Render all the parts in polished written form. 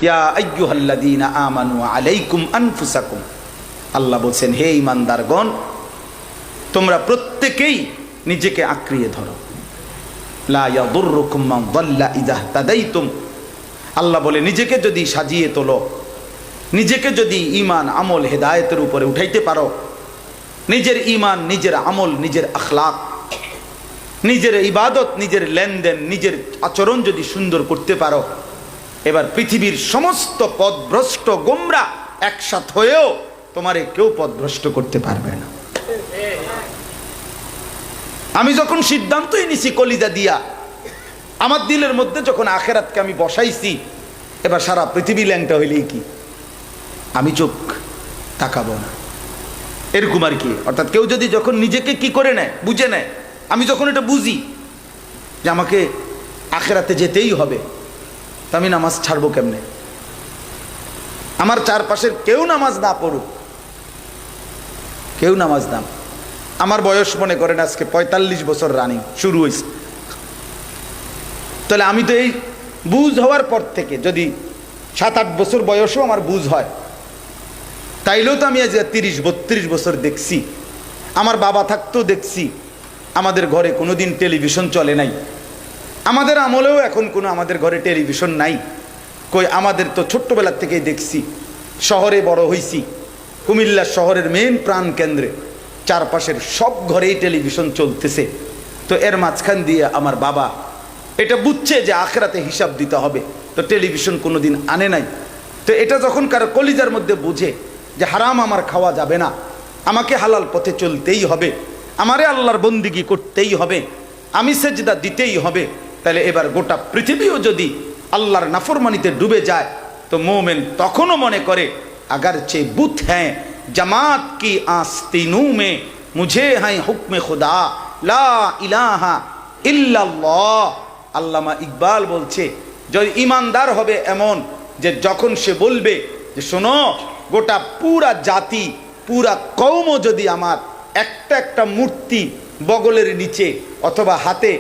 ইয়া আইয়ুহাল্লাযীনা আমানু আলাইকুম আনফুসাকুম, আল্লাহ বলছেন হে ঈমানদারগণ তোমরা প্রত্যেকেই নিজেকে আঁকড়িয়ে ধরো। লা ইয়াদুররুকুম মান দাল্লা ইযা ইহতাদাইতুম, আল্লাহ বলে নিজেকে যদি সাজিয়ে তোলো, নিজেকে যদি ঈমান আমল হেদায়েতের উপরে উঠাইতে পারো, নিজের ঈমান নিজের আমল নিজের আখলাক নিজের ইবাদত নিজের লেনদেন নিজের আচরণ যদি সুন্দর করতে পারো, এবার পৃথিবীর সমস্ত পথভ্রষ্ট গোমরা একসাথ হয়েও তোমারে কেউ পথভ্রষ্ট করতে পারবে না। আমি যখন সিদ্ধান্তই নিছি কলিজা দিয়া, আমার দিলের মধ্যে যখন আখেরাতকে আমি বসাইছি, এবার সারা পৃথিবী ল্যাংটা হইলেই কি আমি চোখ তাকাবো না, এরকম আর কি। অর্থাৎ কেউ যদি যখন নিজেকে কি করে নেয়, বুঝে নেয়, আমি যখন এটা বুঝি যে আমাকে আখেরাতে যেতেই হবে, তা আমি নামাজ ছাড়বো কেমনে? আমার চারপাশের কেউ নামাজ না পড়ুক, কেউ নামাজ না, আমার বয়স মনে করেন আজকে 45 বছর রানিং শুরু হয়েছে, তাহলে আমি তো এই বুঝ হওয়ার পর থেকে যদি 7-8 বছর বয়সও আমার বুঝ হয়, তাইলেও তো আমি আজ 30-32 বছর দেখছি। আমার বাবা থাকতেও দেখছি আমাদের ঘরে কোনোদিন টেলিভিশন চলে নাই, আমাদের আমলেও এখন কোনো আমাদের ঘরে টেলিভিশন নাই। কই আমাদের তো ছোট্টবেলার থেকেই দেখছি, শহরে বড় হইছি, কুমিল্লা শহরের মেইন প্রাণ কেন্দ্রে চারপাশের সব ঘরেই টেলিভিশন চলতেছে। তো এর মাঝখান দিয়ে আমার বাবা এটা বুঝছে যে আখেরাতে হিসাব দিতে হবে, তো টেলিভিশন কোনোদিন আনে নাই। তো এটা যখন কারো কলিজার মধ্যে বুঝে যে হারাম আমার খাওয়া যাবে না, আমাকে হালাল পথে চলতেই হবে, আমারে আল্লাহর বন্দিগি করতেই হবে, আমি সেজদা দিতেই হবে, তাহলে এবার গোটা পৃথিবীও যদি আল্লাহর নাফরমানিতে ডুবে যায়, তো মোমেন তখনও মনে করে अगर चे बुत हैं जमात की आस्तीनों में मुझे हैं हुक्म खुदा ला इलाहा इल्लल्लाह। আল্লামা ইকবাল বলছে যদি ইমানদার হবে এমন যে যখন সে বলবে যে শোনো গোটা পুরা জাতি পুরা কওমও যদি আমার একটা একটা মূর্তি বগলের নিচে অথবা হাতে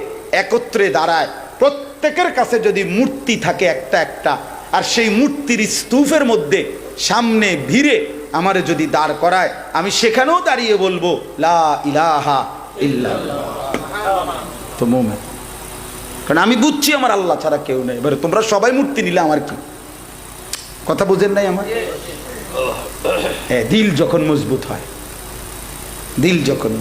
একত্রে দাঁড়ায়, প্রত্যেকের কাছে যদি মূর্তি থাকে একটা একটা, আর সেই মূর্তির স্তূপের মধ্যে সামনে ভিড়ে আমারে যদি দাঁড় করায়, আমি সেখানেও দাঁড়িয়ে বলবো লা ইলাহা ইল্লাল্লাহ। তো মুমিন, কারণ আমি বুঝছি আমার আল্লাহ ছাড়া কেউ নেই। এবারে তোমরা সবাই মূর্তি নিলে আমার কি কথা বুঝেন নাই? আমার দিল যখন মজবুত হয়, দিল যখন